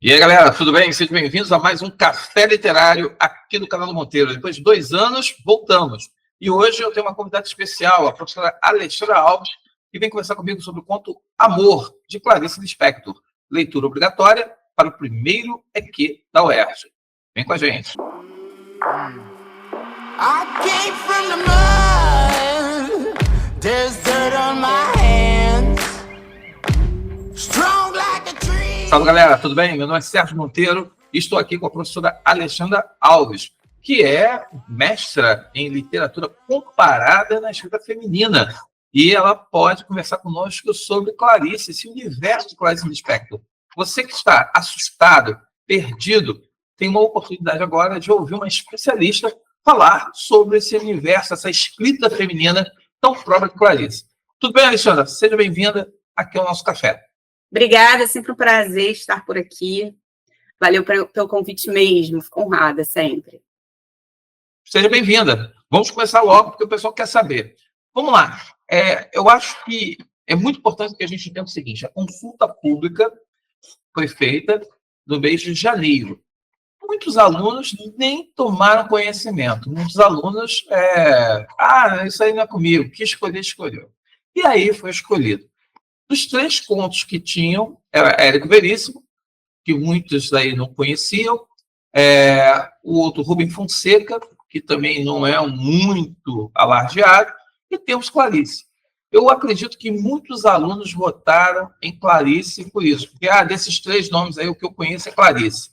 E aí, galera, tudo bem? Sejam bem-vindos a mais um Café Literário aqui do canal do Monteiro. Depois de 2 anos, voltamos. E hoje eu tenho uma convidada especial, a professora Alexandra Alves, que vem conversar comigo sobre o conto Amor, de Clarice Lispector. Leitura obrigatória para o primeiro EQ da UERJ. Vem com a gente. I came from the mud. There's dirt on my hands. Strong like a tree. Salve, galera, tudo bem? Meu nome é Sérgio Monteiro e estou aqui com a professora Alexandra Alves, que é mestra em literatura comparada na escrita feminina. E ela pode conversar conosco sobre Clarice, esse universo de Clarice Lispector. Você que está assustado, perdido, tem uma oportunidade agora de ouvir uma especialista falar sobre esse universo, essa escrita feminina tão própria de Clarice. Tudo bem, Alexandra? Seja bem-vinda aqui ao nosso café. Obrigada, é sempre um prazer estar por aqui. Valeu pelo convite mesmo, fico honrada sempre. Seja bem-vinda. Vamos começar logo, porque o pessoal quer saber. Vamos lá. Eu acho que é muito importante que a gente entenda o seguinte: a consulta pública foi feita no mês de janeiro. Muitos alunos nem tomaram conhecimento. Muitos alunos, isso aí não é comigo, que escolheu. E aí foi escolhido. Dos 3 contos que tinham, era Érico Veríssimo, que muitos daí não conheciam, o outro Rubem Fonseca, que também não é muito alardeado, e temos Clarice. Eu acredito que muitos alunos votaram em Clarice por isso, porque desses 3 nomes aí, o que eu conheço é Clarice.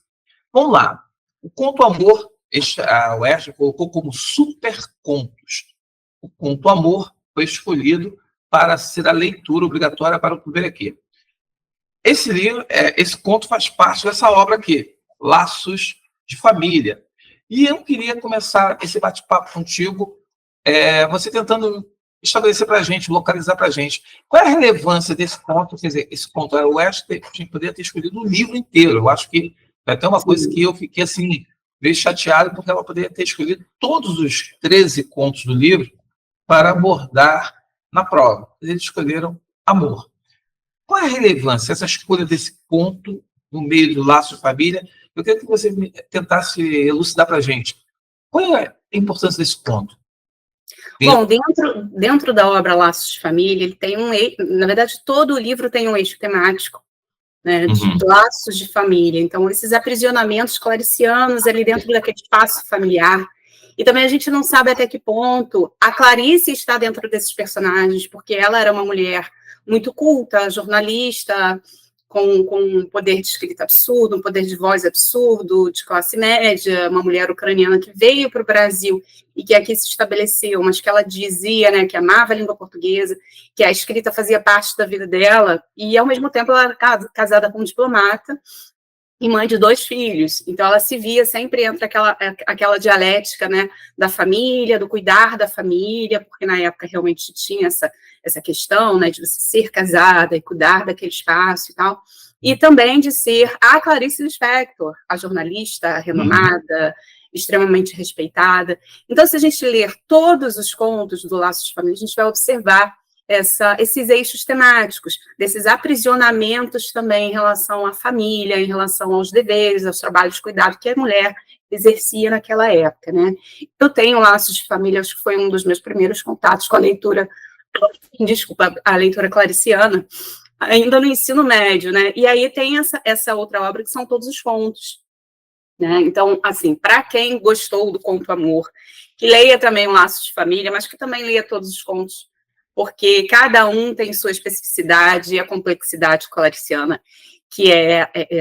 Vamos lá. O conto Amor, a UERJ colocou como super contos. O conto Amor foi escolhido para ser a leitura obrigatória para o primeiro aqui. Esse livro, esse conto faz parte dessa obra aqui, Laços de Família. E eu queria começar esse bate-papo contigo, você tentando estabelecer para a gente, localizar para a gente, qual é a relevância desse conto. Quer dizer, esse conto, o West poderia ter escolhido o livro inteiro. Eu acho que é até uma coisa que eu fiquei assim, meio chateado, porque ela poderia ter escolhido todos os 13 contos do livro para abordar na prova. Eles escolheram Amor. Qual é a relevância, essa escolha desse conto no meio do Laço de Família? Eu queria que você tentasse elucidar para a gente. Qual é a importância desse conto? Bom, dentro da obra Laços de Família, ele tem na verdade, todo o livro tem um eixo temático, né, de laços de família. Então, esses aprisionamentos claricianos ali dentro daquele espaço familiar. E também a gente não sabe até que ponto a Clarice está dentro desses personagens, porque ela era uma mulher muito culta, jornalista, com um poder de escrita absurdo, um poder de voz absurdo, de classe média, uma mulher ucraniana que veio para o Brasil e que aqui se estabeleceu, mas que ela dizia, né, que amava a língua portuguesa, que a escrita fazia parte da vida dela, e ao mesmo tempo ela era casada com um diplomata e mãe de 2 filhos. Então ela se via sempre entre aquela dialética, né, da família, do cuidar da família, porque na época realmente tinha essa questão, né, de você ser casada e cuidar daquele espaço e tal, e também de ser a Clarice Lispector, a jornalista renomada, extremamente respeitada. Então, se a gente ler todos os contos do Laços de Família, a gente vai observar esses eixos temáticos, desses aprisionamentos também em relação à família, em relação aos deveres, aos trabalhos de cuidado que a mulher exercia naquela época, né? Eu tenho Laços de Família, acho que foi um dos meus primeiros contatos com a leitura, a leitura clariciana, ainda no ensino médio, né? E aí tem essa outra obra que são todos os contos, né? Então, assim, para quem gostou do conto Amor, que leia também o Laços de Família, mas que também leia todos os contos, porque cada um tem sua especificidade e a complexidade clariciana, que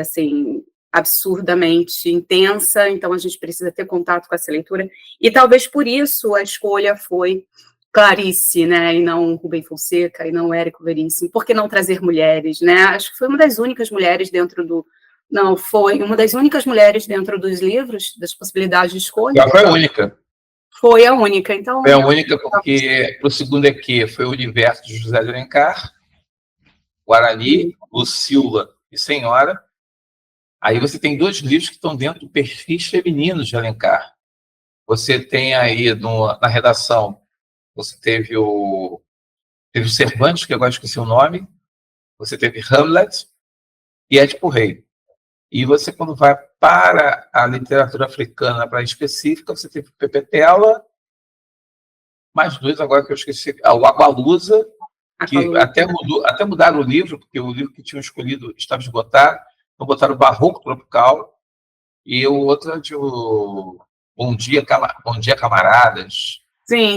assim, absurdamente intensa, então a gente precisa ter contato com essa leitura, e talvez por isso a escolha foi Clarice, né, e não Rubem Fonseca, e não Érico Veríssimo. Por que não trazer mulheres, né? Acho que foi uma das únicas mulheres foi uma das únicas mulheres dentro dos livros, das possibilidades de escolha. Já foi a única. Foi a única, então... Foi a única porque para o segundo aqui foi o universo de José de Alencar, Guarani, Lucila e Senhora. Aí você tem 2 livros que estão dentro do perfis femininos de Alencar. Você tem aí na redação, você teve o Cervantes, que agora esqueci o nome, você teve Hamlet e Édipo Rei. E você, quando vai para a literatura africana para específica, você tem o Pepetela, mais dois agora que eu esqueci, o Agualusa, que até mudaram o livro, porque o livro que tinham escolhido estava esgotado, então botaram o Barroco Tropical, e o outro é de Bom Dia, Camaradas. Sim.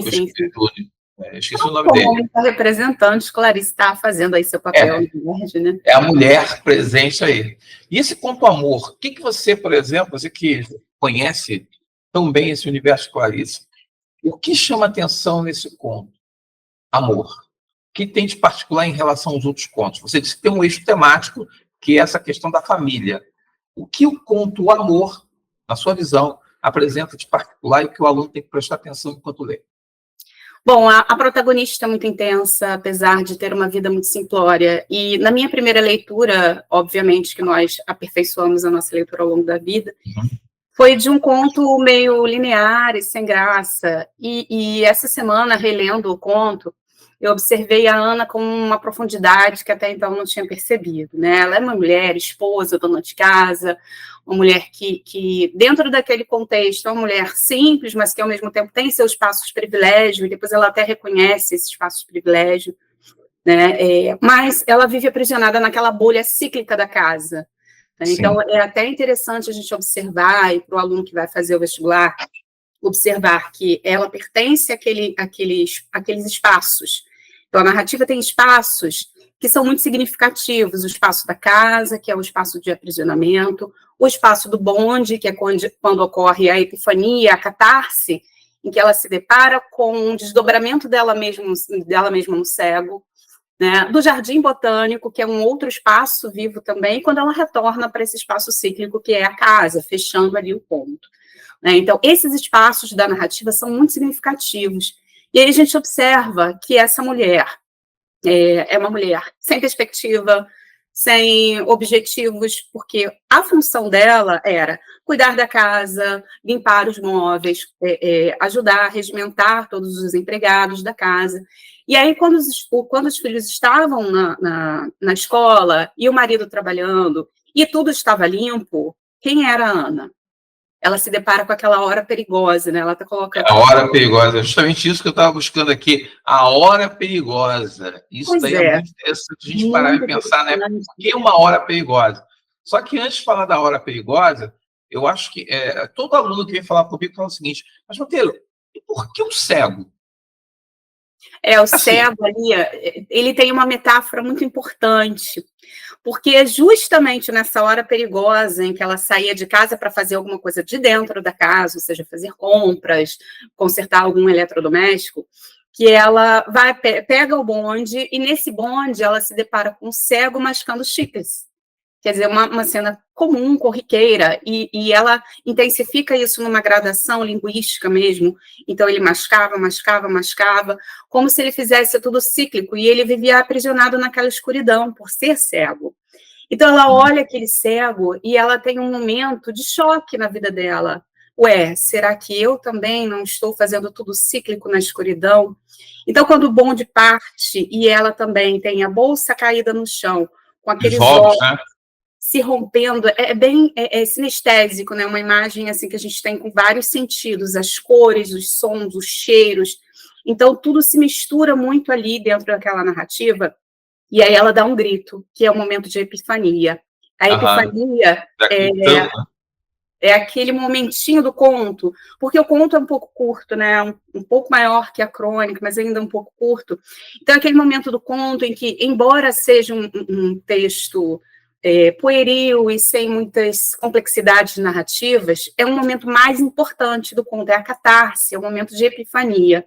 Esqueci o nome dele. A representante, Clarice, está fazendo aí seu papel, né? É a mulher presente aí. E esse conto amor, o que você, por exemplo, você que conhece tão bem esse universo Clarice, o que chama atenção nesse conto? Amor. O que tem de particular em relação aos outros contos? Você disse que tem um eixo temático, que é essa questão da família. O que o conto Amor, na sua visão, apresenta de particular e que o aluno tem que prestar atenção enquanto lê? Bom, a protagonista é muito intensa, apesar de ter uma vida muito simplória. E na minha primeira leitura, obviamente que nós aperfeiçoamos a nossa leitura ao longo da vida, foi de um conto meio linear e sem graça. E essa semana, relendo o conto, eu observei a Ana com uma profundidade que até então não tinha percebido, né? Ela é uma mulher, esposa, dona de casa, uma mulher que dentro daquele contexto, é uma mulher simples, mas que ao mesmo tempo tem seus espaços de privilégio, e depois ela até reconhece esses espaços de privilégio, né? Mas ela vive aprisionada naquela bolha cíclica da casa. Né? Então, é até interessante a gente observar, e para o aluno que vai fazer o vestibular, observar que ela pertence àqueles espaços. Então, a narrativa tem espaços que são muito significativos, o espaço da casa, que é o espaço de aprisionamento, o espaço do bonde, que é quando ocorre a epifania, a catarse, em que ela se depara com um desdobramento dela mesma no cego, né? Do jardim botânico, que é um outro espaço vivo também, quando ela retorna para esse espaço cíclico, que é a casa, fechando ali o ponto. Então, esses espaços da narrativa são muito significativos. E aí a gente observa que essa mulher é uma mulher sem perspectiva, sem objetivos, porque a função dela era cuidar da casa, limpar os móveis, ajudar a regimentar todos os empregados da casa. E aí, quando os filhos estavam na escola e o marido trabalhando e tudo estava limpo, quem era a Ana? Ela se depara com aquela hora perigosa, né? Ela está colocando... A hora perigosa, é justamente isso que eu estava buscando aqui, a hora perigosa. Isso daí é muito interessante a gente parar e pensar, né? O que é uma hora perigosa? Só que antes de falar da hora perigosa, eu acho que todo aluno que vem falar comigo fala o seguinte, mas, Monteiro, e por que o cego? O cego ali, ele tem uma metáfora muito importante, porque justamente nessa hora perigosa em que ela saía de casa para fazer alguma coisa de dentro da casa, ou seja, fazer compras, consertar algum eletrodoméstico, que ela pega o bonde e nesse bonde ela se depara com um cego mascando chicles. Quer dizer, uma cena comum, corriqueira, e ela intensifica isso numa gradação linguística mesmo. Então, ele mascava, como se ele fizesse tudo cíclico, e ele vivia aprisionado naquela escuridão, por ser cego. Então, ela olha aquele cego e ela tem um momento de choque na vida dela. Ué, será que eu também não estou fazendo tudo cíclico na escuridão? Então, quando o bonde parte e ela também tem a bolsa caída no chão, com aqueles olhos, né? Se rompendo, é bem sinestésico, né? Uma imagem assim que a gente tem com vários sentidos, as cores, os sons, os cheiros. Então, tudo se mistura muito ali dentro daquela narrativa, e aí ela dá um grito, que é o momento de epifania. A epifania é aquele momentinho do conto, porque o conto é um pouco curto, né? Um pouco maior que a crônica, mas ainda um pouco curto. Então, é aquele momento do conto em que, embora seja um texto pueril e sem muitas complexidades narrativas, é um momento mais importante do conto, é a catarse, é o momento de epifania.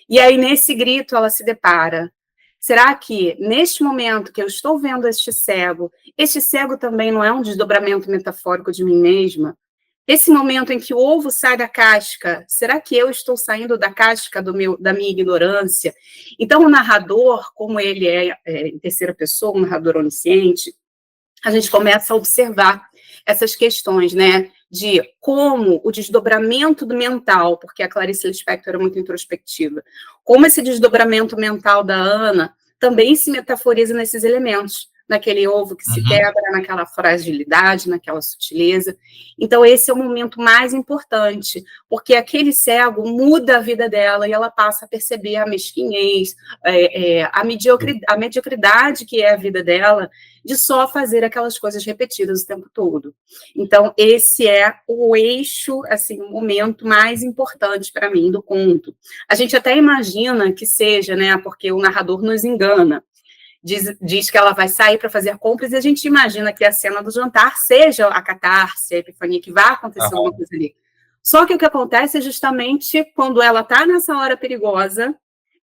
E aí, nesse grito, ela se depara. Será que, neste momento que eu estou vendo este cego também não é um desdobramento metafórico de mim mesma? Esse momento em que o ovo sai da casca, será que eu estou saindo da casca da minha ignorância? Então, o narrador, como ele é em terceira pessoa, um narrador onisciente, a gente começa a observar essas questões, né, de como o desdobramento do mental, porque a Clarice Lispector era muito introspectiva, como esse desdobramento mental da Ana também se metaforiza nesses elementos. naquele ovo que se Uhum. quebra, naquela fragilidade, naquela sutileza. Então, esse é o momento mais importante, porque aquele cego muda a vida dela e ela passa a perceber a mesquinhez, a mediocridade que é a vida dela, de só fazer aquelas coisas repetidas o tempo todo. Então, esse é o eixo, assim, o momento mais importante para mim do conto. A gente até imagina que seja, né, porque o narrador nos engana. Diz que ela vai sair para fazer compras e a gente imagina que a cena do jantar seja a catarse, a epifania, que vai acontecer alguma coisa ali. Só que o que acontece é justamente quando ela está nessa hora perigosa,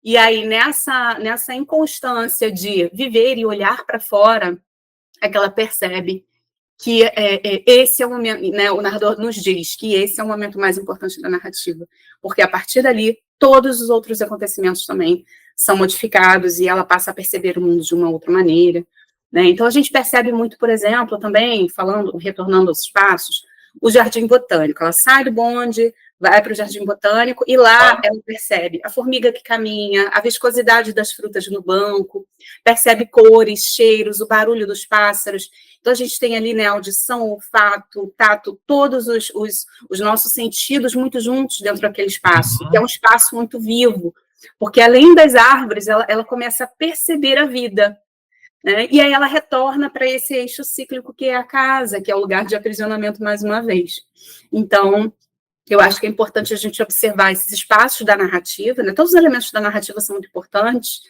e aí nessa inconstância de viver e olhar para fora, é que ela percebe que esse é o momento, né, o narrador nos diz que esse é o momento mais importante da narrativa, porque a partir dali, todos os outros acontecimentos também são modificados e ela passa a perceber o mundo de uma outra maneira, né? Então a gente percebe muito, por exemplo, também, retornando aos espaços, o Jardim Botânico. Ela sai do bonde, vai para o Jardim Botânico e lá ela percebe a formiga que caminha, a viscosidade das frutas no banco, percebe cores, cheiros, o barulho dos pássaros. Então, a gente tem ali, né, audição, olfato, tato, todos os nossos sentidos muito juntos dentro daquele espaço, que é um espaço muito vivo, porque além das árvores, ela começa a perceber a vida, né? E aí ela retorna para esse eixo cíclico que é a casa, que é o lugar de aprisionamento mais uma vez. Então, eu acho que é importante a gente observar esses espaços da narrativa, né? Todos os elementos da narrativa são muito importantes,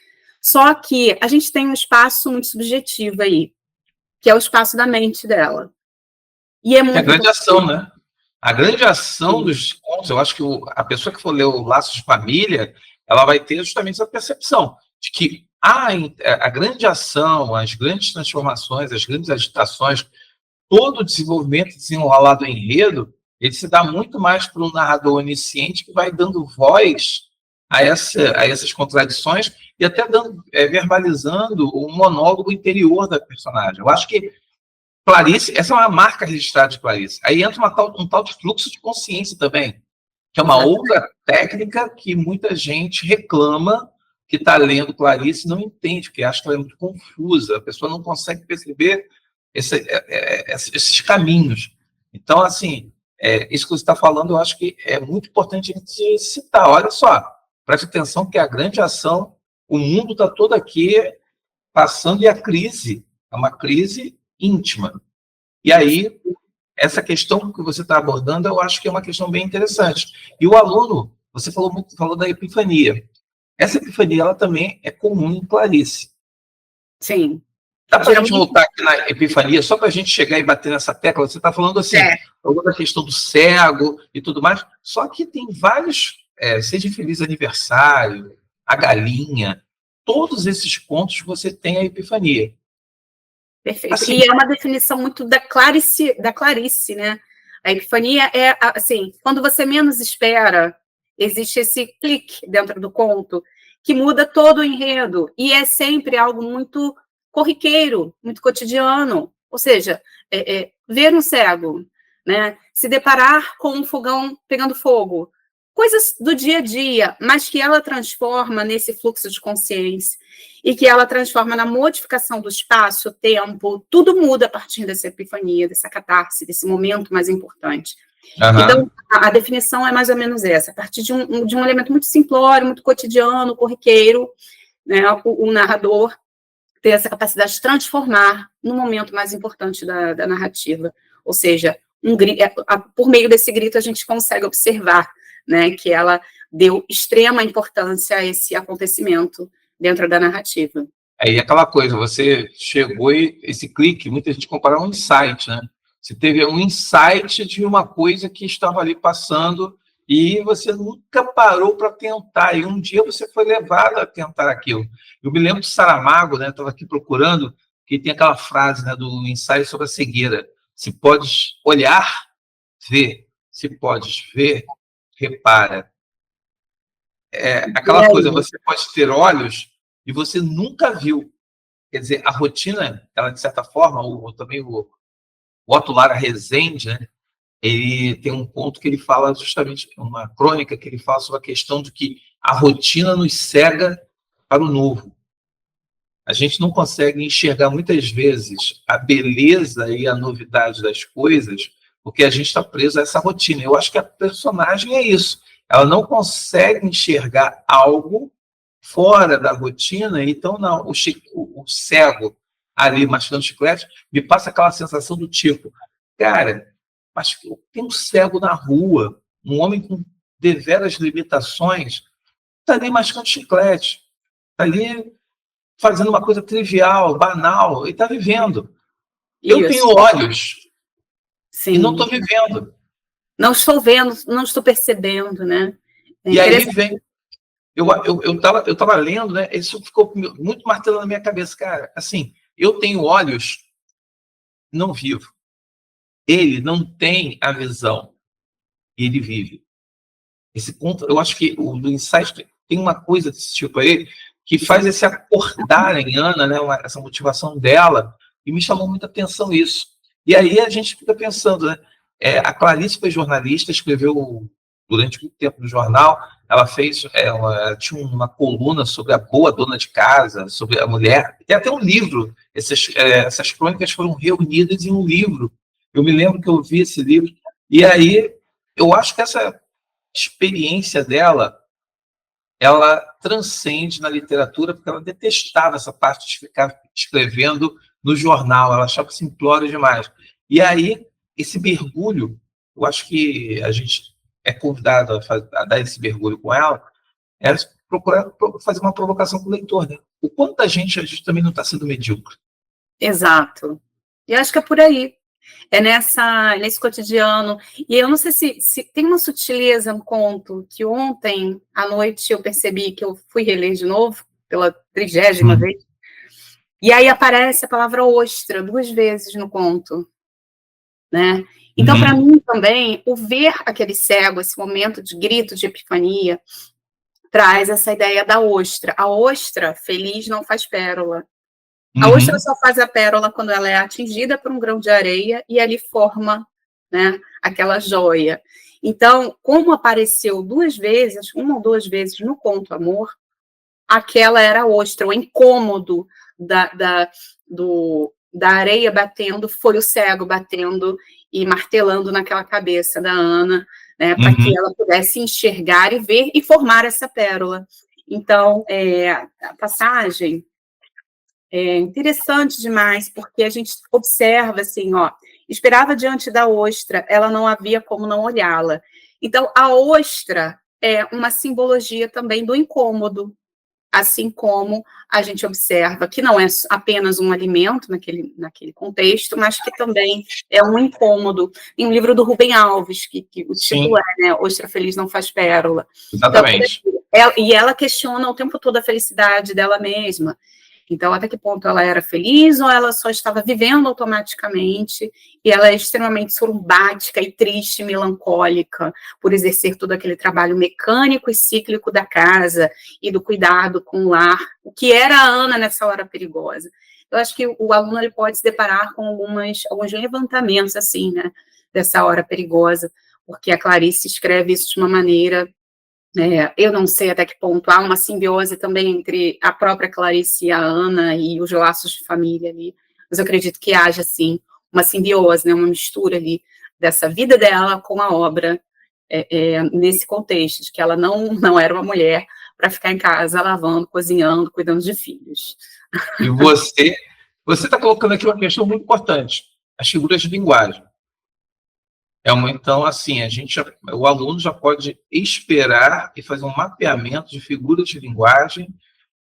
só que a gente tem um espaço muito subjetivo aí, que é o espaço da mente dela. E é muito a grande ação, né? A grande ação dos contos, eu acho que a pessoa que for ler o Laços de Família, ela vai ter justamente essa percepção de que a grande ação, as grandes transformações, as grandes agitações, todo o desenvolvimento desenrolar do enredo, ele se dá muito mais para um narrador onisciente que vai dando voz a essas contradições e até verbalizando o monólogo interior da personagem. Eu acho que Clarice, essa é uma marca registrada de Clarice. Aí entra um tal de fluxo de consciência também, que é uma outra técnica que muita gente reclama que está lendo Clarice e não entende, porque acha que ela é muito confusa, a pessoa não consegue perceber esses caminhos. Então, assim, isso que você está falando, eu acho que é muito importante a gente citar. Olha só, preste atenção que a grande ação, o mundo está todo aqui passando e a crise é uma crise íntima. E aí, essa questão que você está abordando, eu acho que é uma questão bem interessante. E o aluno, você falou da epifania. Essa epifania, ela também é comum em Clarice. Sim. Dá para a gente voltar aqui na epifania, só para a gente chegar e bater nessa tecla? Você está falando assim, da questão do cego e tudo mais, só que tem vários, seja Feliz Aniversário, a Galinha, todos esses pontos você tem a epifania. Perfeito. Assim, e é uma definição muito da Clarice, né? A epifania é, assim, quando você menos espera, existe esse clique dentro do conto que muda todo o enredo. E é sempre algo muito corriqueiro, muito cotidiano. Ou seja, ver um cego, né? Se deparar com um fogão pegando fogo. Coisas do dia a dia, mas que ela transforma nesse fluxo de consciência e que ela transforma na modificação do espaço, tempo, tudo muda a partir dessa epifania, dessa catarse, desse momento mais importante. Uhum. Então, a definição é mais ou menos essa, a partir de um elemento muito simplório, muito cotidiano, corriqueiro, né, o narrador ter essa capacidade de transformar no momento mais importante da narrativa. Ou seja, por meio desse grito a gente consegue observar, né, que ela deu extrema importância a esse acontecimento dentro da narrativa. Aí aquela coisa, você chegou e esse clique, muita gente compara um insight, né? Você teve um insight de uma coisa que estava ali passando e você nunca parou para tentar, e um dia você foi levado a tentar aquilo. Eu me lembro de Saramago, né? Estava aqui procurando, que tem aquela frase, né, do ensaio sobre a cegueira. Se podes olhar, vê. Se podes ver, repara. Aquela coisa, você pode ter olhos e você nunca viu. Quer dizer, a rotina, ela de certa forma, também o Otto Lara Rezende, né, ele tem um ponto que ele fala justamente, uma crônica que ele fala sobre a questão de que a rotina nos cega para o novo. a gente não consegue enxergar muitas vezes a beleza e a novidade das coisas, porque a gente está preso a essa rotina. Eu acho que a personagem é isso. Ela não consegue enxergar algo fora da rotina, então não, o cego ali mascando chiclete me passa aquela sensação do tipo, cara, mas tem um cego na rua, um homem com deveras limitações, está ali mascando chiclete, está ali fazendo uma coisa trivial, banal, e está vivendo. Eu Isso. tenho olhos Sim. e não estou vivendo. Não estou vendo, não estou percebendo, né? E aí vem... Eu tava lendo, né? Isso ficou muito martelando na minha cabeça, cara. Assim, eu tenho olhos, não vivo. Ele não tem a visão, ele vive. Esse ponto, eu acho que o do Insight tem uma coisa desse tipo aí que faz esse acordar em Ana, né? Essa motivação dela, e me chamou muita atenção isso. E aí a gente fica pensando, né? A Clarice foi jornalista, escreveu durante muito tempo no jornal. Ela tinha uma coluna sobre a boa dona de casa, sobre a mulher. Tem até um livro. Essas crônicas foram reunidas em um livro. Eu me lembro que eu vi esse livro. E aí eu acho que essa experiência dela, ela transcende na literatura, porque ela detestava essa parte de ficar escrevendo no jornal. Ela achava simplório demais. E aí esse mergulho, eu acho que a gente é convidado a dar esse mergulho com ela, é procurar fazer uma provocação com o leitor, né? O quanto a gente também não está sendo medíocre. Exato. E acho que é por aí. É nesse cotidiano. E eu não sei se tem uma sutileza no conto, que ontem à noite eu percebi que eu fui reler de novo, pela 30ª vez, e aí aparece a palavra ostra 2 vezes no conto, né? Então, para mim também, o ver aquele cego, esse momento de grito, de epifania, traz essa ideia da ostra. A ostra feliz não faz pérola. A ostra só faz a pérola quando ela é atingida por um grão de areia e ali forma, né, aquela joia. Então, como apareceu 2 vezes, 1 ou 2 vezes no conto Amor, aquela era a ostra, o incômodo da areia batendo foi o cego batendo e martelando naquela cabeça da Ana, né, para que ela pudesse enxergar e ver e formar essa pérola. Então, a passagem é interessante demais, porque a gente observa assim, esperava diante da ostra, ela não havia como não olhá-la. Então, a ostra é uma simbologia também do incômodo, assim como a gente observa que não é apenas um alimento naquele contexto, mas que também é um incômodo. Em um livro do Rubem Alves, que o título né, Ostra Feliz Não Faz Pérola. Exatamente. Então, e ela questiona o tempo todo a felicidade dela mesma. Então, até que ponto ela era feliz ou ela só estava vivendo automaticamente e ela é extremamente sorumbática e triste, melancólica, por exercer todo aquele trabalho mecânico e cíclico da casa e do cuidado com o lar, o que era a Ana nessa hora perigosa. Eu acho que o aluno ele pode se deparar com alguns levantamentos, assim, né, dessa hora perigosa, porque a Clarice escreve isso de uma maneira... eu não sei até que ponto há uma simbiose também entre a própria Clarice e a Ana e os laços de família ali, mas eu acredito que haja, sim, uma simbiose, né, uma mistura ali dessa vida dela com a obra nesse contexto, de que ela não era uma mulher para ficar em casa lavando, cozinhando, cuidando de filhos. E você está colocando aqui uma questão muito importante, as figuras de linguagem. Então, assim, o aluno já pode esperar e fazer um mapeamento de figuras de linguagem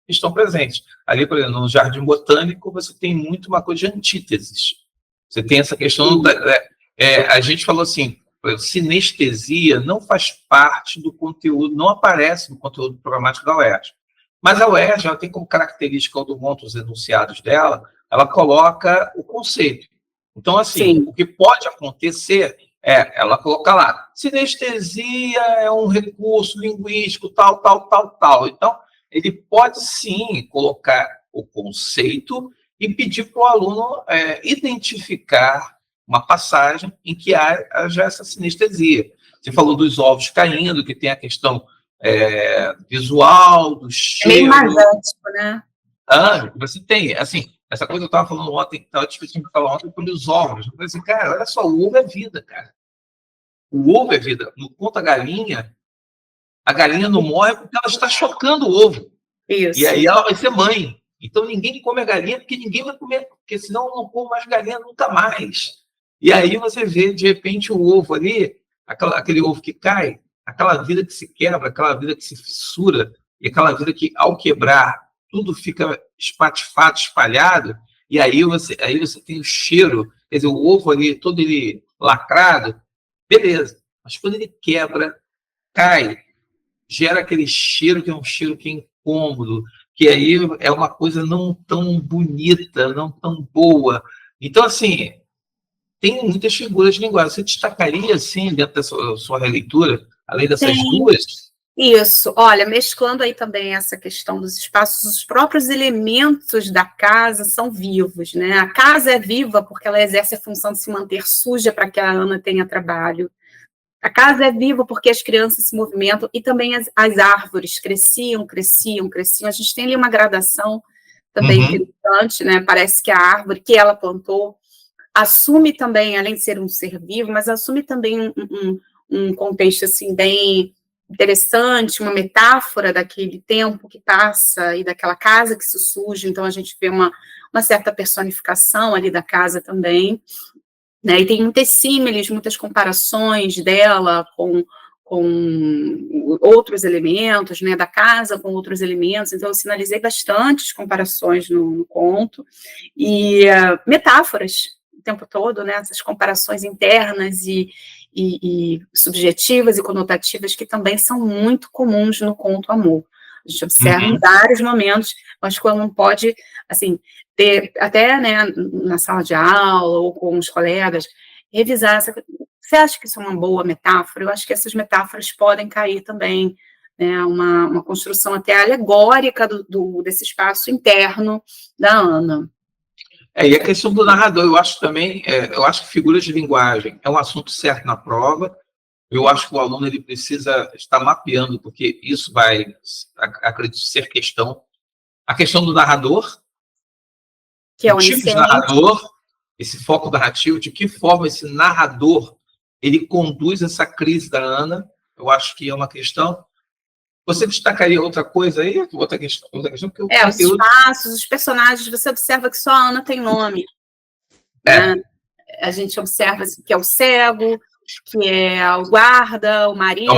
que estão presentes. Ali, por exemplo, no Jardim Botânico, você tem muito uma coisa de antíteses. Você tem essa questão... a gente falou assim, sinestesia não faz parte do conteúdo, não aparece no conteúdo programático da UERJ. Mas a UERJ, ela tem como característica, quando monta os enunciados dela, ela coloca o conceito. Então, assim, o que pode acontecer... ela coloca lá, sinestesia é um recurso linguístico, tal. Então, ele pode sim colocar o conceito e pedir para o aluno identificar uma passagem em que haja essa sinestesia. Você falou dos ovos caindo, que tem a questão visual, do cheiro. É meio magético, né? Você tem, assim, essa coisa eu estava falando ontem, estava discutindo ontem sobre os ovos. Eu falei assim, cara, olha só, o ovo é vida, cara. O ovo é vida. No ponto a galinha não morre porque ela está chocando o ovo. E Isso. aí ela vai ser mãe. Então ninguém come a galinha porque ninguém vai comer, porque senão eu não como mais galinha nunca mais. E aí você vê, de repente, o ovo ali, aquele ovo que cai, aquela vida que se quebra, aquela vida que se fissura, e aquela vida que, ao quebrar, tudo fica espatifado, espalhado, e aí você tem o cheiro, quer dizer, o ovo ali, todo ele lacrado, beleza. Mas quando ele quebra, cai, gera aquele cheiro que é um cheiro que é incômodo, que aí é uma coisa não tão bonita, não tão boa. Então, assim, tem muitas figuras de linguagem. Você destacaria, assim, dentro da sua releitura, além dessas duas? Isso, olha, mesclando aí também essa questão dos espaços, os próprios elementos da casa são vivos, né? A casa é viva porque ela exerce a função de se manter suja para que a Ana tenha trabalho. A casa é viva porque as crianças se movimentam e também as árvores cresciam. A gente tem ali uma gradação também interessante, né? Parece que a árvore que ela plantou assume também, além de ser um ser vivo, mas assume também um contexto assim bem interessante, uma metáfora daquele tempo que passa e daquela casa que se suja. Então a gente vê uma certa personificação ali da casa também. Né, e tem muitas símiles, muitas comparações dela com outros elementos, né, da casa com outros elementos, então eu sinalizei bastantes comparações no conto, e metáforas o tempo todo, né, essas comparações internas e subjetivas e conotativas que também são muito comuns no conto Amor. A gente observa em vários momentos, mas quando não pode, assim, ter, até, né, na sala de aula ou com os colegas, revisar essa. Você acha que isso é uma boa metáfora? Eu acho que essas metáforas podem cair também, né, uma construção até alegórica desse espaço interno da Ana. E a questão do narrador, eu acho também, eu acho que figuras de linguagem é um assunto certo na prova. Eu acho que o aluno ele precisa estar mapeando, porque isso vai, acredito, ser questão. A questão do narrador, que é o tipo de narrador, esse foco narrativo, de que forma esse narrador ele conduz essa crise da Ana, eu acho que é uma questão. Você destacaria outra coisa aí? Outra questão que eu os espaços, os personagens, você observa que só a Ana tem nome. Né? A gente observa que é o cego, que é o guarda, o marido,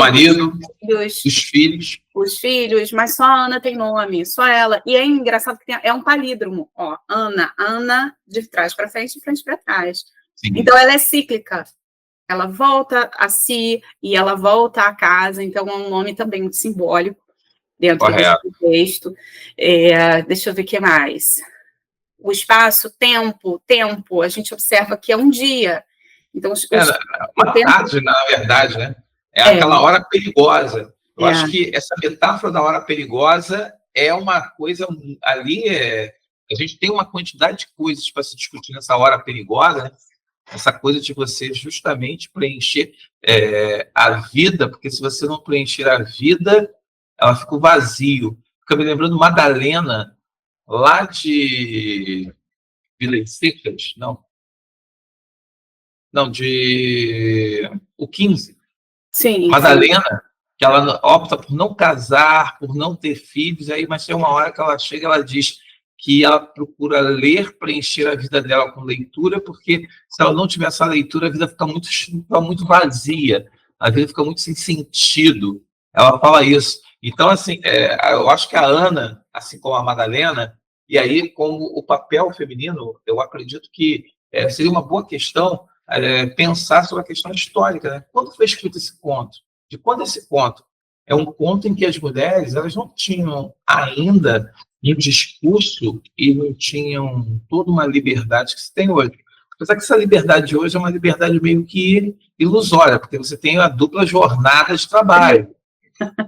os filhos, mas só a Ana tem nome, só ela. E é engraçado que é um palíndromo, ó, Ana de trás para frente, de frente para trás. Sim. Então ela é cíclica. Ela volta a si e ela volta à casa, então é um nome também muito simbólico dentro desse contexto. Deixa eu ver o que mais. O espaço, tempo, a gente observa que é um dia. Então, uma tarde, na verdade, né? Aquela hora perigosa. Eu acho que essa metáfora da hora perigosa é uma coisa ali. A gente tem uma quantidade de coisas para se discutir nessa hora perigosa, né? Essa coisa de você justamente preencher a vida, porque se você não preencher a vida, ela fica vazio. Fica me lembrando Madalena, lá de Vilas Secas, não, de o 15. Sim. Madalena, que ela opta por não casar, por não ter filhos, aí, mas tem uma hora que ela chega e ela diz que ela procura ler, preencher a vida dela com leitura, porque se ela não tiver essa leitura, a vida fica muito vazia, a vida fica muito sem sentido. Ela fala isso. Então, assim, eu acho que a Ana, assim como a Madalena, e aí, como o papel feminino, eu acredito que seria uma boa questão pensar sobre a questão histórica. Né? Quando foi escrito esse conto? De quando esse conto? É um conto em que as mulheres elas não tinham ainda um discurso e não tinham toda uma liberdade que se tem hoje. Apesar que essa liberdade de hoje é uma liberdade meio que ilusória, porque você tem a dupla jornada de trabalho.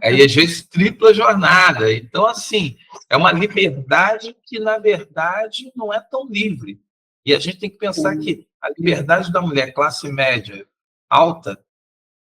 Aí, às vezes, tripla jornada. Então, assim, é uma liberdade que, na verdade, não é tão livre. E a gente tem que pensar que a liberdade da mulher classe média alta,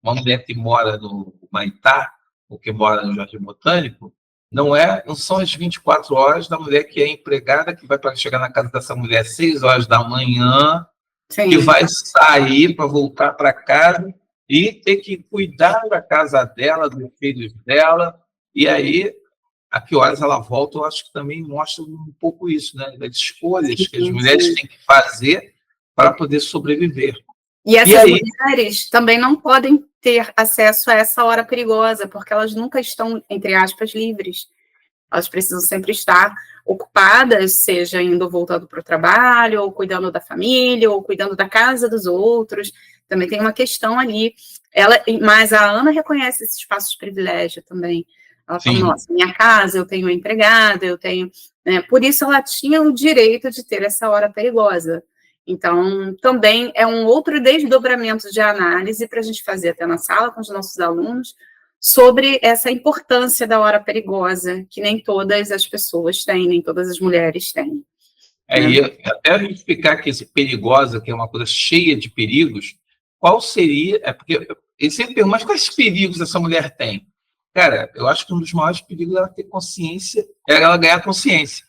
uma mulher que mora no Humaitá, ou que mora no Jardim Botânico, não são as 24 horas da mulher que é empregada, que vai para chegar na casa dessa mulher às 6 horas da manhã, Sim. que vai sair para voltar para casa e ter que cuidar da casa dela, dos filhos dela, e aí, a que horas ela volta, eu acho que também mostra um pouco isso, né? Das escolhas que as mulheres têm que fazer para poder sobreviver. E essas mulheres também não podem ter acesso a essa hora perigosa, porque elas nunca estão, entre aspas, livres. Elas precisam sempre estar ocupadas, seja indo ou voltando para o trabalho, ou cuidando da família, ou cuidando da casa dos outros. Também tem uma questão ali. Mas a Ana reconhece esse espaço de privilégio também. Ela fala, nossa, minha casa, eu tenho uma empregada, eu tenho... Né? Por isso ela tinha o direito de ter essa hora perigosa. Então, também é um outro desdobramento de análise para a gente fazer até na sala com os nossos alunos, sobre essa importância da hora perigosa, que nem todas as pessoas têm, nem todas as mulheres têm. E até a gente explicar que esse perigosa, que é uma coisa cheia de perigos, qual seria... porque ele sempre pergunta, mas quais perigos essa mulher tem? Cara, eu acho que um dos maiores perigos é ela ter consciência, é ela ganhar consciência.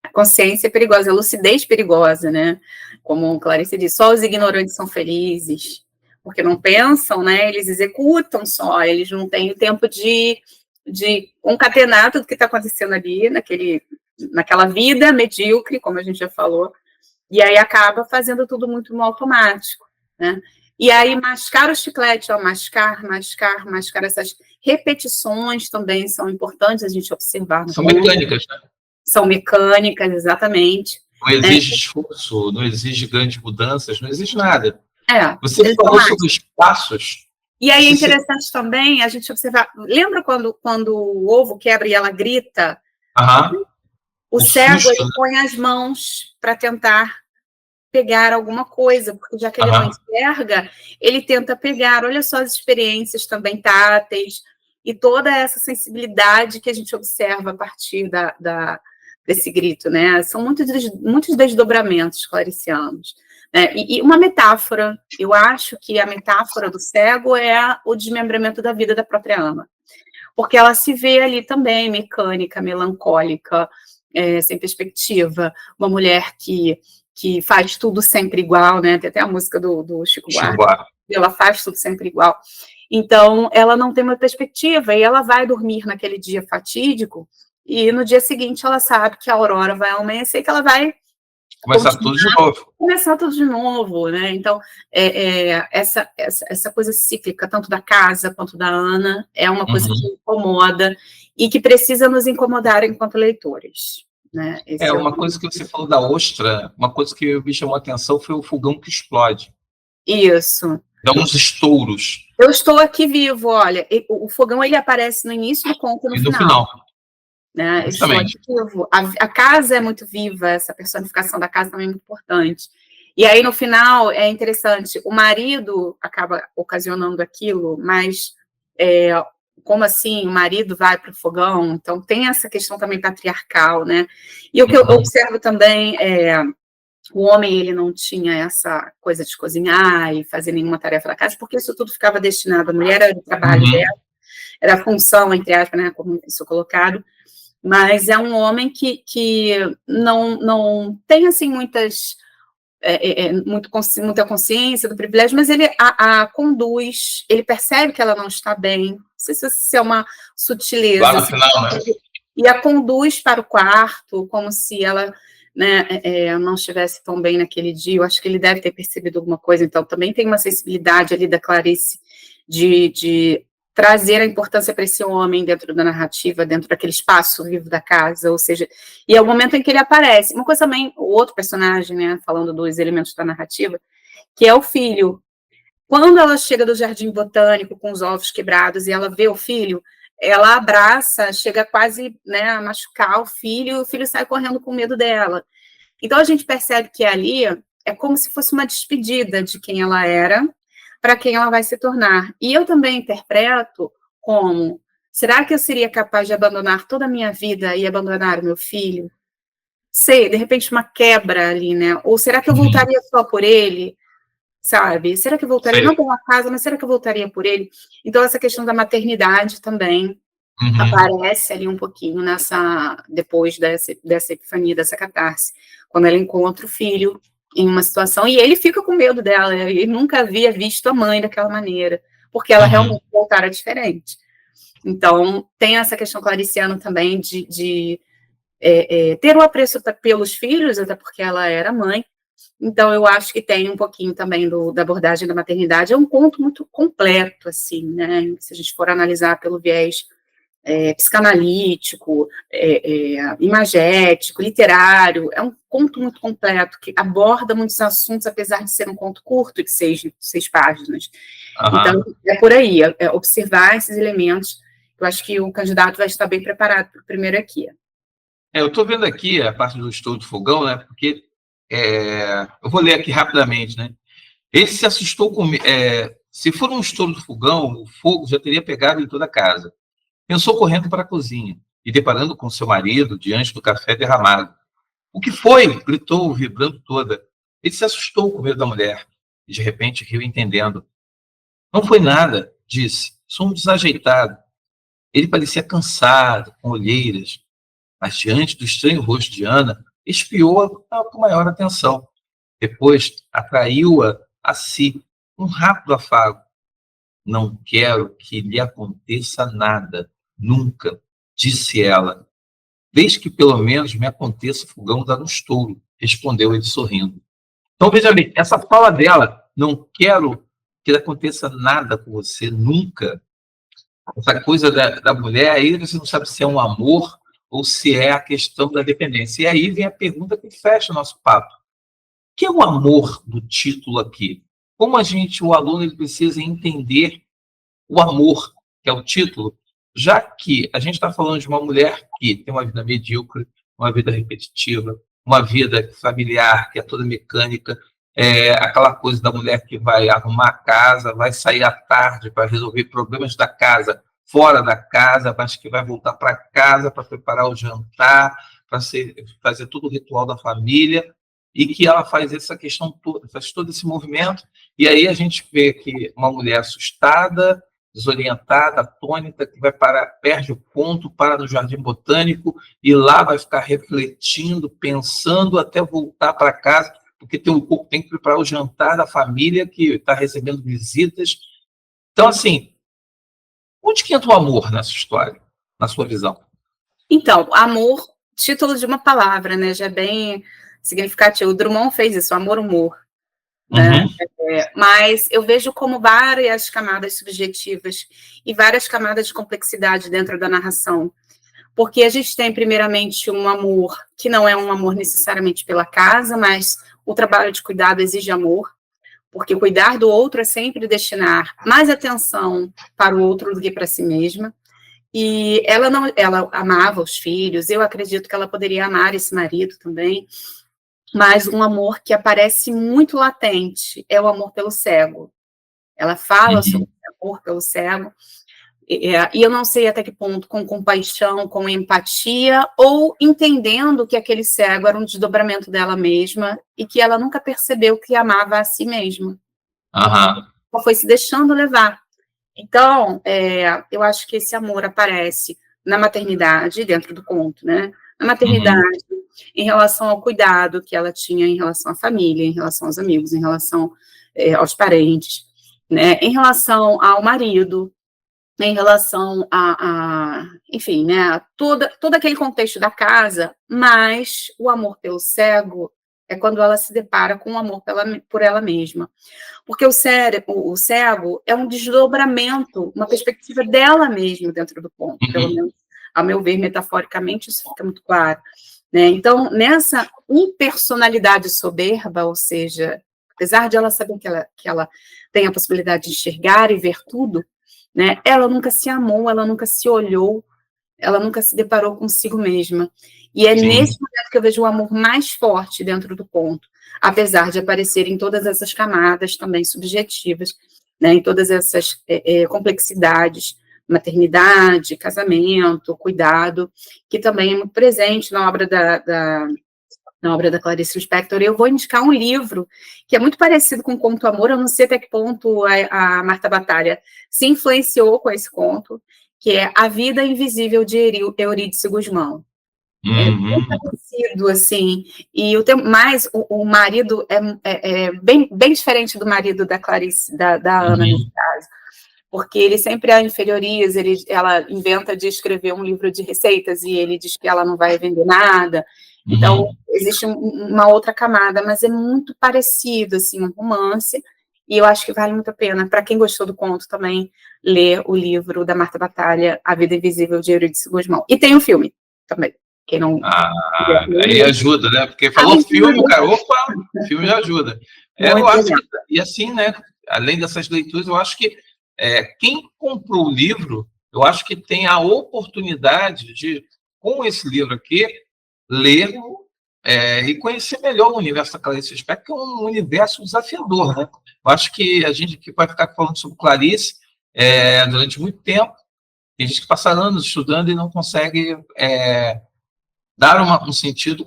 A consciência é perigosa, a lucidez perigosa, né? Como Clarice diz, só os ignorantes são felizes, porque não pensam, né? Eles executam só, eles não têm tempo de concatenar tudo que está acontecendo ali, naquela vida medíocre, como a gente já falou, e aí acaba fazendo tudo muito no automático, né? E aí mascar o chiclete, mascar, essas repetições também são importantes a gente observar. São mecânicas, né? São mecânicas, exatamente. Não exige esforço, não exige grandes mudanças, não exige nada. Você exatamente. falou sobre os passos. E aí é interessante também a gente observar. Lembra quando o ovo quebra e ela grita? O cego ele põe as mãos para tentar pegar alguma coisa, porque já que ele não enxerga, ele tenta pegar. Olha só as experiências também táteis e toda essa sensibilidade que a gente observa a partir desse grito, né? São muitos desdobramentos claricianos. Né? E uma metáfora, eu acho que a metáfora do cego é o desmembramento da vida da própria Ana, porque ela se vê ali também mecânica, melancólica, sem perspectiva, uma mulher que faz tudo sempre igual, né? Tem até a música do Chico Buarque, ela faz tudo sempre igual. Então, ela não tem uma perspectiva, e ela vai dormir naquele dia fatídico, e no dia seguinte ela sabe que a aurora vai amanhecer, que ela vai começar tudo de novo. Começar tudo de novo, né? Então, essa coisa cíclica, tanto da casa quanto da Ana, é uma coisa que incomoda e que precisa nos incomodar enquanto leitores. Né? Uma coisa que você falou da ostra, uma coisa que me chamou a atenção foi o fogão que explode. Isso. Dá uns estouros. Eu estou aqui vivo, olha. O fogão ele aparece no início do conto e no final. Né? A casa é muito viva, essa personificação da casa também é muito importante. E aí, no final, é interessante, o marido acaba ocasionando aquilo, mas como assim o marido vai para o fogão? Então, tem essa questão também patriarcal, né? E o que eu observo também o homem, ele não tinha essa coisa de cozinhar e fazer nenhuma tarefa da casa, porque isso tudo ficava destinado à mulher, era o trabalho dela, era a função, entre aspas, né, como isso é colocado, mas é um homem que não tem, assim, muita consciência do privilégio, mas ele a conduz, ele percebe que ela não está bem, não sei se é uma sutileza, lá no final, né? E a conduz para o quarto, como se ela, né, não estivesse tão bem naquele dia. Eu acho que ele deve ter percebido alguma coisa, então também tem uma sensibilidade ali da Clarice de trazer a importância para esse homem dentro da narrativa, dentro daquele espaço vivo da casa, ou seja, e é o momento em que ele aparece. Uma coisa também, o outro personagem, né, falando dos elementos da narrativa, que é o filho. Quando ela chega do jardim botânico com os ovos quebrados e ela vê o filho, ela abraça, chega quase, né, a machucar o filho sai correndo com medo dela. Então a gente percebe que ali é como se fosse uma despedida de quem ela era, para quem ela vai se tornar. E eu também interpreto como, será que eu seria capaz de abandonar toda a minha vida e abandonar o meu filho? Sei, de repente uma quebra ali, né? Ou será que eu voltaria só por ele? Sabe? Será que eu voltaria, não pela casa, mas será que eu voltaria por ele? Então, essa questão da maternidade também, aparece ali um pouquinho depois dessa epifania, dessa catarse, quando ela encontra o filho em uma situação, e ele fica com medo dela, ele nunca havia visto a mãe daquela maneira, porque ela realmente voltara diferente. Então, tem essa questão clariciana também de ter o apreço pelos filhos, até porque ela era mãe. Então, eu acho que tem um pouquinho também da abordagem da maternidade. É um conto muito completo, assim, né? Se a gente for analisar pelo viés psicanalítico, imagético, literário, é um conto muito completo, que aborda muitos assuntos, apesar de ser um conto curto, de seis páginas. Então, é por aí, observar esses elementos. Eu acho que o candidato vai estar bem preparado para o primeiro aqui. Eu estou vendo aqui a parte do estouro do fogão, né? Porque eu vou ler aqui rapidamente, né? Ele se assustou com. Se for um estouro do fogão, o fogo já teria pegado em toda a casa. Pensou correndo para a cozinha e deparando com seu marido diante do café derramado. O que foi? Gritou, vibrando toda. Ele se assustou com o medo da mulher e de repente riu entendendo. Não foi nada, disse. Sou um desajeitado. Ele parecia cansado, com olheiras, mas diante do estranho rosto de Ana, espiou-a com maior atenção. Depois, atraiu-a a si, um rápido afago. Não quero que lhe aconteça nada, nunca, disse ela. Desde que pelo menos me aconteça o fogão dar um estouro, respondeu ele sorrindo. Então, veja bem, essa fala dela, não quero que aconteça nada com você, nunca. Essa coisa da mulher, aí você não sabe se é um amor ou se é a questão da dependência. E aí vem a pergunta que fecha o nosso papo. O que é o amor do título aqui? Como o aluno, ele precisa entender o amor, que é o título, já que a gente está falando de uma mulher que tem uma vida medíocre, uma vida repetitiva, uma vida familiar, que é toda mecânica, aquela coisa da mulher que vai arrumar a casa, vai sair à tarde para resolver problemas da casa, fora da casa, mas que vai voltar para casa para preparar o jantar, para fazer todo o ritual da família, e que ela faz essa questão toda, faz todo esse movimento, e aí a gente vê que uma mulher assustada, desorientada, atônita, que perde o ponto, para no Jardim Botânico, e lá vai ficar refletindo, pensando, até voltar para casa, porque tem que preparar o jantar da família que está recebendo visitas. Então, assim, onde que entra o amor nessa história, na sua visão? Então, amor, título de uma palavra, né? Já é bem significativo. O Drummond fez isso, amor-humor. Né? Mas eu vejo como várias camadas subjetivas e várias camadas de complexidade dentro da narração. Porque a gente tem, primeiramente, um amor que não é um amor necessariamente pela casa, mas o trabalho de cuidado exige amor, porque cuidar do outro é sempre destinar mais atenção para o outro do que para si mesma. E ela amava os filhos, eu acredito que ela poderia amar esse marido também, mas um amor que aparece muito latente é o amor pelo cego. Ela fala sobre o amor pelo cego, e eu não sei até que ponto, com compaixão, com empatia, ou entendendo que aquele cego era um desdobramento dela mesma e que ela nunca percebeu que amava a si mesma. Ela foi se deixando levar. Então, eu acho que esse amor aparece na maternidade, dentro do conto, né? Na maternidade, em relação ao cuidado que ela tinha em relação à família, em relação aos amigos, em relação aos parentes, né? Em relação ao marido, em relação enfim, né? Todo aquele contexto da casa, mas o amor pelo cego é quando ela se depara com o amor por ela mesma. Porque o cego é um desdobramento, uma perspectiva dela mesma dentro do ponto, pelo menos, a meu ver, metaforicamente, isso fica muito claro. Né? Então, nessa impersonalidade soberba, ou seja, apesar de ela saber que ela tem a possibilidade de enxergar e ver tudo, né, ela nunca se amou, ela nunca se olhou, ela nunca se deparou consigo mesma. E é nesse momento que eu vejo o amor mais forte dentro do conto, apesar de aparecer em todas essas camadas também subjetivas, né, em todas essas complexidades, maternidade, casamento, cuidado, que também é muito presente na obra na obra da Clarice Lispector. Eu vou indicar um livro que é muito parecido com o Conto Amor, eu não sei até que ponto a Marta Batalha se influenciou com esse conto, que é A Vida Invisível de Eurídice Gusmão. É bem parecido, assim, e mas o marido é bem diferente do marido da Clarice, da Ana, nesse caso, porque ele sempre a inferioriza, ela inventa de escrever um livro de receitas e ele diz que ela não vai vender nada, então existe uma outra camada, mas é muito parecido, assim, um romance, e eu acho que vale muito a pena, para quem gostou do conto também, ler o livro da Marta Batalha, A Vida Invisível de Eurídice Gusmão, e tem um filme também. Quem não... aí ajuda, né? Porque falou filme, cara, opa, filme já ajuda. Eu acho que, e assim, né? Além dessas leituras, eu acho que quem comprou o livro, eu acho que tem a oportunidade de, com esse livro aqui, ler e conhecer melhor o universo da Clarice Lispector, que é um universo desafiador, né? Eu acho que a gente que vai ficar falando sobre Clarice durante muito tempo, tem gente que passa anos estudando e não consegue dar um sentido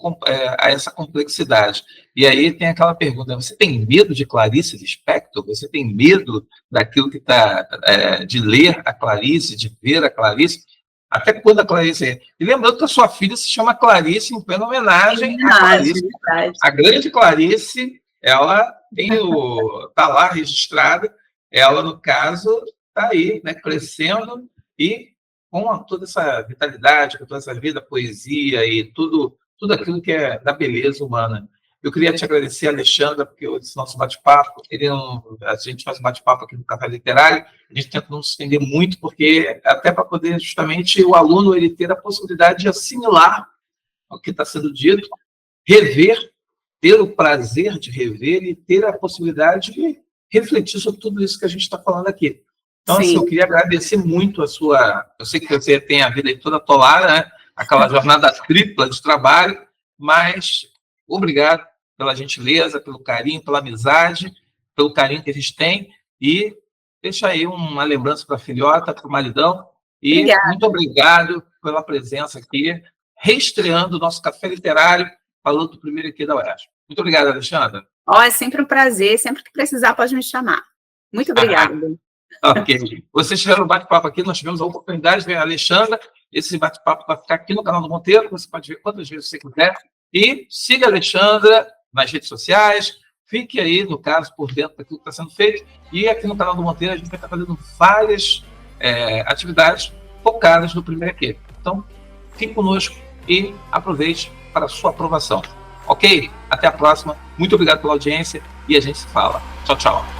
a essa complexidade. E aí tem aquela pergunta, você tem medo de Clarice Lispector? Você tem medo daquilo que está, de ler a Clarice, de ver a Clarice? Até quando a Clarice... E lembrando que a sua filha se chama Clarice em plena homenagem à Clarice. A grande Clarice, ela está lá registrada, ela, no caso, está aí, né, crescendo e com toda essa vitalidade, com toda essa vida, poesia e tudo aquilo que é da beleza humana. Eu queria te agradecer, Alexandra, porque esse nosso bate-papo, a gente faz um bate-papo aqui no Café Literário, a gente tenta não se estender muito, porque até para poder justamente o aluno ele ter a possibilidade de assimilar o que está sendo dito, rever, ter o prazer de rever e ter a possibilidade de refletir sobre tudo isso que a gente está falando aqui. Então, assim, eu queria agradecer muito a sua... Eu sei que você tem a vida aí toda atolada, né? Aquela jornada tripla de trabalho, mas obrigado pela gentileza, pelo carinho, pela amizade, pelo carinho que a gente tem, e deixa aí uma lembrança para a filhota, para o maridão, e muito obrigado pela presença aqui, reestreando o nosso Café Literário, falando do primeiro aqui da UERJ. Muito obrigado, Alexandra. É sempre um prazer, sempre que precisar pode me chamar. Muito obrigada. Ok. Vocês tiveram um bate-papo aqui, nós tivemos a oportunidade de ver a Alexandra. Esse bate-papo vai ficar aqui no canal do Monteiro, você pode ver quantas vezes você quiser. E siga a Alexandra nas redes sociais, fique aí, no caso, por dentro daquilo que está sendo feito. E aqui no canal do Monteiro a gente vai estar fazendo várias atividades focadas no primeiro aqui. Então, fique conosco e aproveite para a sua aprovação. Ok? Até a próxima. Muito obrigado pela audiência e a gente se fala. Tchau, tchau.